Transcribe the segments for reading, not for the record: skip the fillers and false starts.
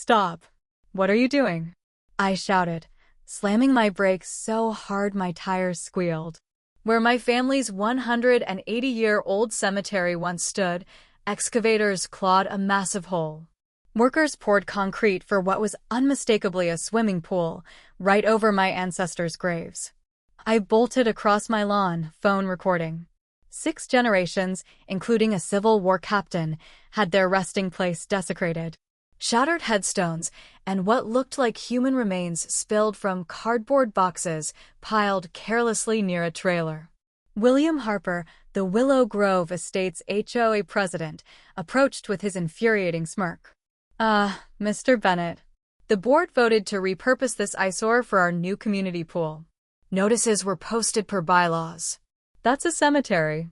Stop. What are you doing? I shouted, slamming my brakes so hard my tires squealed. Where my family's 180-year-old cemetery once stood, excavators clawed a massive hole. Workers poured concrete for what was unmistakably a swimming pool right over my ancestors' graves. I bolted across my lawn, phone recording. 6 generations, including a Civil War captain, had their resting place desecrated. Shattered headstones and what looked like human remains spilled from cardboard boxes piled carelessly near a trailer. William Harper, the Willow Grove Estates HOA president, approached with his infuriating smirk. Mr. Bennett. The board voted to repurpose this eyesore for our new community pool. Notices were posted per bylaws. That's a cemetery.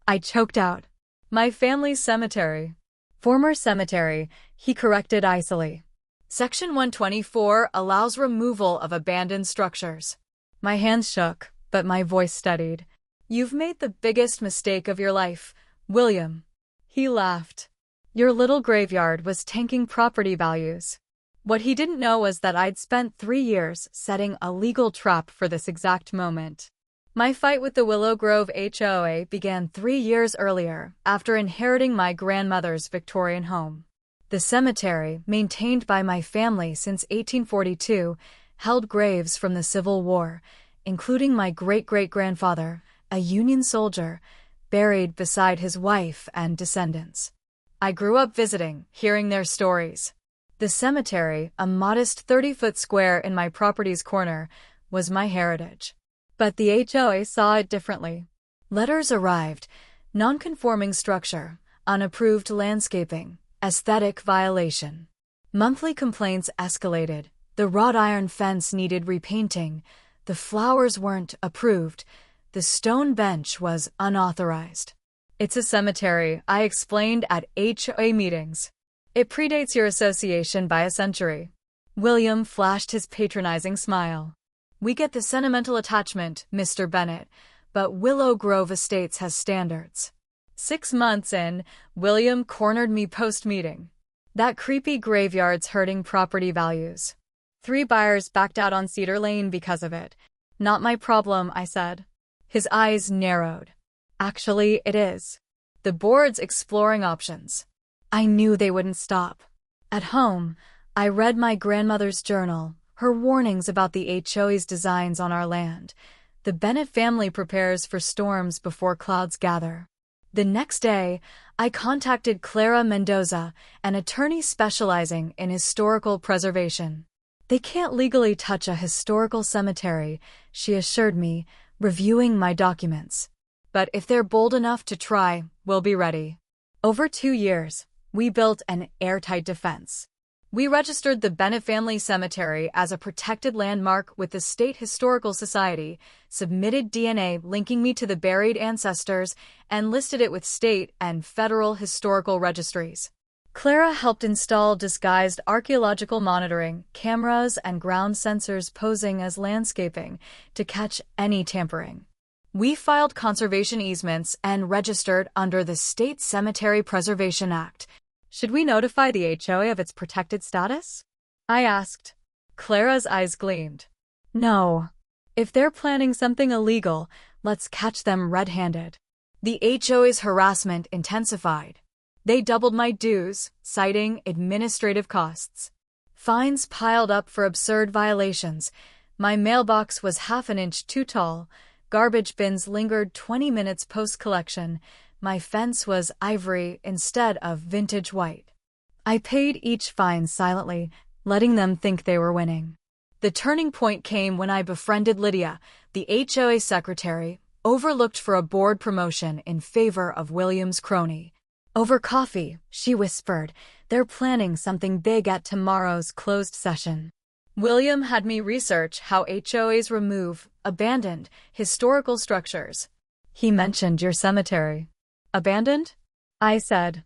I choked out. My family's cemetery. Former cemetery, he corrected icily. Section 124 allows removal of abandoned structures. My hands shook, but my voice steadied. You've made the biggest mistake of your life, William. He laughed. Your little graveyard was tanking property values. What he didn't know was that I'd spent 3 years setting a legal trap for this exact moment. My fight with the Willow Grove HOA began 3 years earlier, after inheriting my grandmother's Victorian home. The cemetery, maintained by my family since 1842, held graves from the Civil War, including my great-great-grandfather, a Union soldier, buried beside his wife and descendants. I grew up visiting, hearing their stories. The cemetery, a modest 30-foot square in my property's corner, was my heritage. But the HOA saw it differently. Letters arrived: non-conforming structure, unapproved landscaping, aesthetic violation. Monthly complaints escalated. The wrought iron fence needed repainting. The flowers weren't approved. The stone bench was unauthorized. It's a cemetery, I explained at HOA meetings. It predates your association by a century. William flashed his patronizing smile. We get the sentimental attachment, Mr. Bennett, but Willow Grove Estates has standards. 6 months in, William cornered me post-meeting. That creepy graveyard's hurting property values. 3 buyers backed out on Cedar Lane because of it. Not my problem, I said. His eyes narrowed. Actually, it is. The board's exploring options. I knew they wouldn't stop. At home, I read my grandmother's journal, her warnings about the HOA's designs on our land. The Bennett family prepares for storms before clouds gather. The next day, I contacted Clara Mendoza, an attorney specializing in historical preservation. They can't legally touch a historical cemetery, she assured me, reviewing my documents. But if they're bold enough to try, we'll be ready. Over 2 years, we built an airtight defense. We registered the Bennett family cemetery as a protected landmark with the State Historical Society, submitted DNA linking me to the buried ancestors, and listed it with state and federal historical registries. Clara helped install disguised archaeological monitoring, cameras, and ground sensors posing as landscaping to catch any tampering. We filed conservation easements and registered under the State Cemetery Preservation Act. Should we notify the HOA of its protected status? I asked. Clara's eyes gleamed. No. If they're planning something illegal, let's catch them red-handed. The HOA's harassment intensified. They doubled my dues, citing administrative costs. Fines piled up for absurd violations. My mailbox was half an inch too tall. Garbage bins lingered 20 minutes post-collection. My fence was ivory instead of vintage white. I paid each fine silently, letting them think they were winning. The turning point came when I befriended Lydia, the HOA secretary, overlooked for a board promotion in favor of William's crony. Over coffee, she whispered, they're planning something big at tomorrow's closed session. William had me research how HOAs remove abandoned historical structures. He mentioned your cemetery. Abandoned? I said.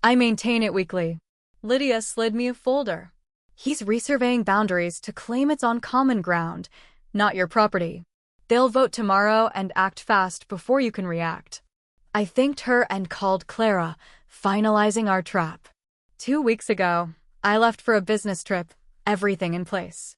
I maintain it weekly. Lydia slid me a folder. He's resurveying boundaries to claim it's on common ground, not your property. They'll vote tomorrow and act fast before you can react. I thanked her and called Clara, finalizing our trap. 2 weeks ago, I left for a business trip, everything in place.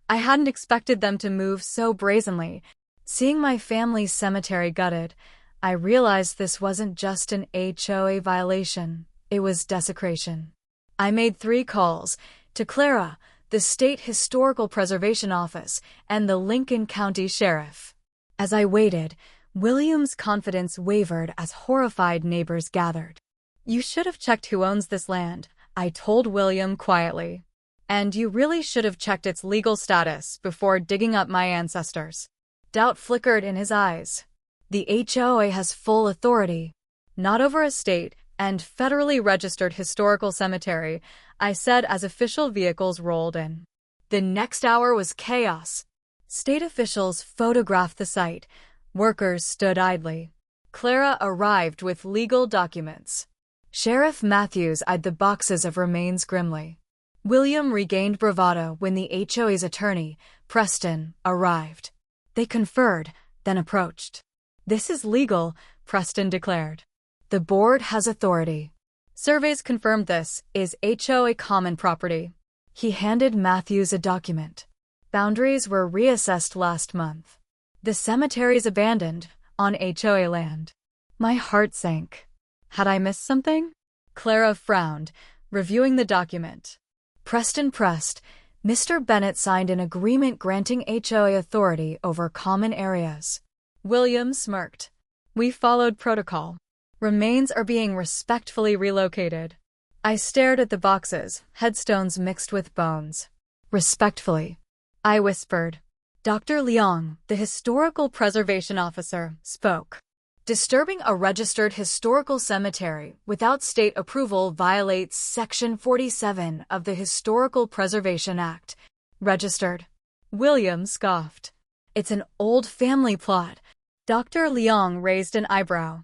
I hadn't expected them to move so brazenly. Seeing my family's cemetery gutted, I realized this wasn't just an HOA violation, it was desecration. I made 3 calls to Clara, the State Historical Preservation Office, and the Lincoln County Sheriff. As I waited, William's confidence wavered as horrified neighbors gathered. "You should have checked who owns this land," I told William quietly. "And you really should have checked its legal status before digging up my ancestors." Doubt flickered in his eyes. "The HOA has full authority, not over a state and federally registered historical cemetery," I said as official vehicles rolled in. The next hour was chaos. State officials photographed the site. Workers stood idly. Clara arrived with legal documents. Sheriff Matthews eyed the boxes of remains grimly. William regained bravado when the HOA's attorney, Preston, arrived. They conferred, then approached. "This is legal," Preston declared. "The board has authority. Surveys confirmed this is HOA common property." He handed Matthews a document. "Boundaries were reassessed last month. The cemetery is abandoned, on HOA land." My heart sank. Had I missed something? Clara frowned, reviewing the document. Preston pressed. "Mr. Bennett signed an agreement granting HOA authority over common areas." William smirked. "We followed protocol. Remains are being respectfully relocated." I stared at the boxes, headstones mixed with bones. "Respectfully," I whispered. Dr. Leong, the historical preservation officer, spoke. "Disturbing a registered historical cemetery without state approval violates Section 47 of the Historical Preservation Act." "Registered?" William scoffed. "It's an old family plot." Dr. Leong raised an eyebrow.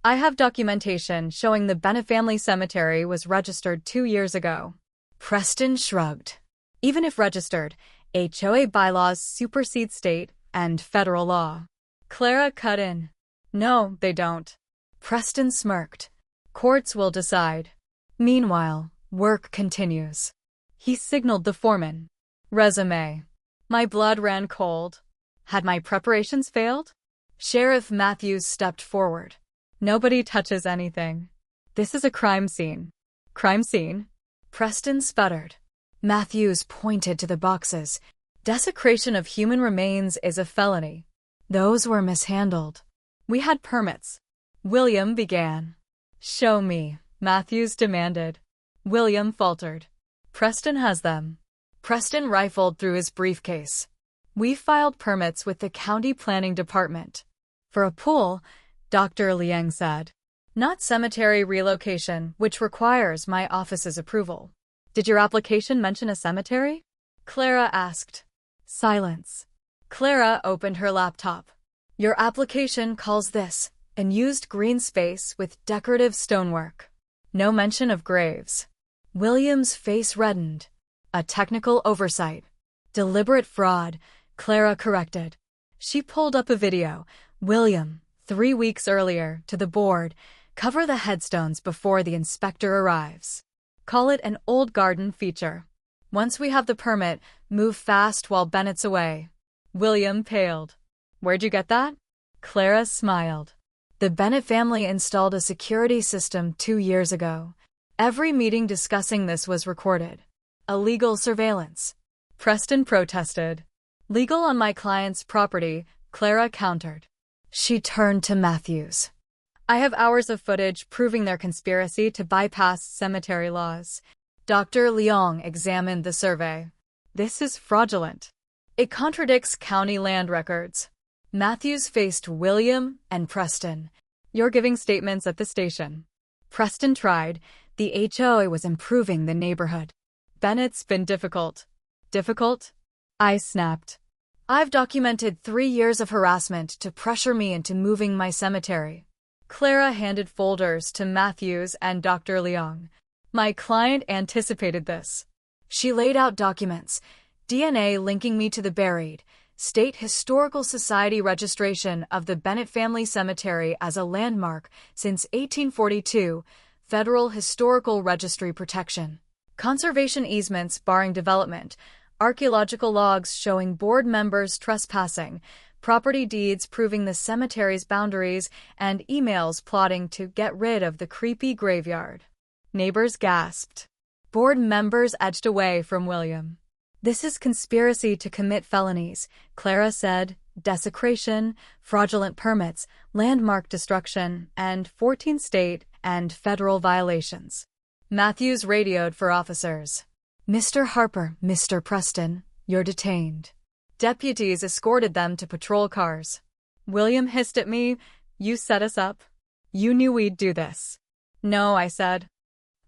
"I have documentation showing the Bennett family cemetery was registered 2 years ago." Preston shrugged. "Even if registered, HOA bylaws supersede state and federal law." Clara cut in. "No, they don't." Preston smirked. "Courts will decide." Meanwhile, work continues. He signaled the foreman. "Resume." My blood ran cold. Had my preparations failed? Sheriff Matthews stepped forward. "Nobody touches anything. This is a crime scene." "Crime scene?" Preston sputtered. Matthews pointed to the boxes. "Desecration of human remains is a felony. Those were mishandled." "We had permits." William began. "Show me," Matthews demanded. William faltered. "Preston has them." Preston rifled through his briefcase. "We filed permits with the county planning department." "For a pool," Dr. Liang said. "Not cemetery relocation, which requires my office's approval." "Did your application mention a cemetery?" Clara asked. Silence. Clara opened her laptop. "Your application calls this unused green space with decorative stonework. No mention of graves." William's face reddened. "A technical oversight." "Deliberate fraud," Clara corrected. She pulled up a video. "William, 3 weeks earlier, to the board. Cover the headstones before the inspector arrives. Call it an old garden feature. Once we have the permit, move fast while Bennett's away." William paled. "Where'd you get that?" Clara smiled. "The Bennett family installed a security system 2 years ago. Every meeting discussing this was recorded. Illegal surveillance." Preston protested. "Legal on my client's property," Clara countered. She turned to Matthews. "I have hours of footage proving their conspiracy to bypass cemetery laws." Dr. Leong examined the survey. "This is fraudulent. It contradicts county land records." Matthews faced William and Preston. "You're giving statements at the station." Preston tried. The HOA was improving the neighborhood. "Bennett's been difficult." "Difficult?" I snapped. "I've documented 3 years of harassment to pressure me into moving my cemetery." Clara handed folders to Matthews and Dr. Leong. "My client anticipated this." She laid out documents, DNA linking me to the buried, State Historical Society registration of the Bennett family cemetery as a landmark since 1842, Federal Historical Registry protection. conservation easements barring development, archaeological logs showing board members trespassing, property deeds proving the cemetery's boundaries, and emails plotting to get rid of the creepy graveyard. Neighbors gasped. Board members edged away from William. "This is conspiracy to commit felonies," Clara said. "Desecration, fraudulent permits, landmark destruction, and 14 state and federal violations." Matthews radioed for officers. "Mr. Harper, Mr. Preston, you're detained." Deputies escorted them to patrol cars. William hissed at me, "You set us up? You knew we'd do this." "No," I said.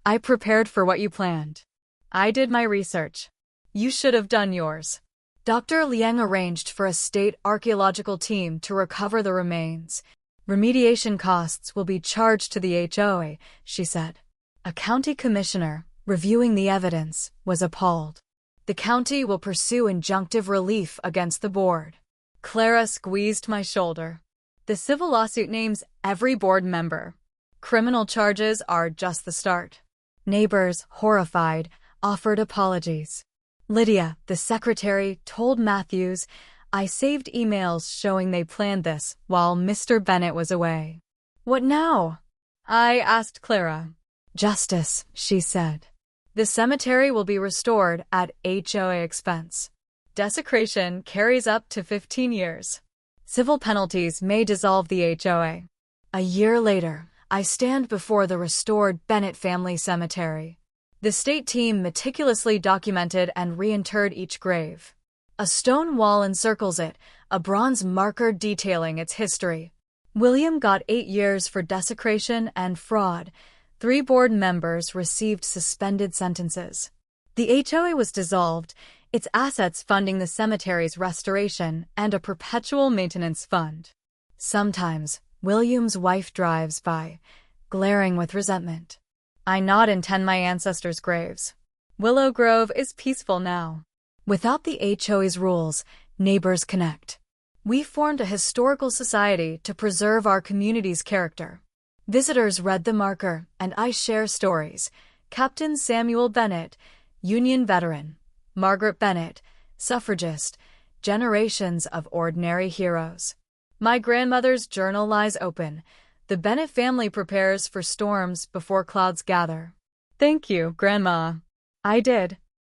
"I prepared for what you planned. I did my research. You should have done yours." Dr. Liang arranged for a state archaeological team to recover the remains. "Remediation costs will be charged to the HOA," she said. A county commissioner, reviewing the evidence, was appalled. "The county will pursue injunctive relief against the board." Clara squeezed my shoulder. "The civil lawsuit names every board member. Criminal charges are just the start." Neighbors, horrified, offered apologies. Lydia, the secretary, told Matthews, "I saved emails showing they planned this while Mr. Bennett was away." "What now?" I asked Clara. "Justice," she said. "The cemetery will be restored at HOA expense. Desecration carries up to 15 years. Civil penalties may dissolve the HOA." A year later, I stand before the restored Bennett family cemetery. The state team meticulously documented and reinterred each grave. A stone wall encircles it, a bronze marker detailing its history. William got 8 years for desecration and fraud. 3 board members received suspended sentences. The HOA was dissolved, its assets funding the cemetery's restoration and a perpetual maintenance fund. Sometimes, William's wife drives by, glaring with resentment. I nod and tend my ancestors' graves. Willow Grove is peaceful now. Without the HOA's rules, neighbors connect. We formed a historical society to preserve our community's character. Visitors read the marker, and I share stories. Captain Samuel Bennett, Union veteran. Margaret Bennett, suffragist. Generations of ordinary heroes. My grandmother's journal lies open. The Bennett family prepares for storms before clouds gather. "Thank you, Grandma." I did.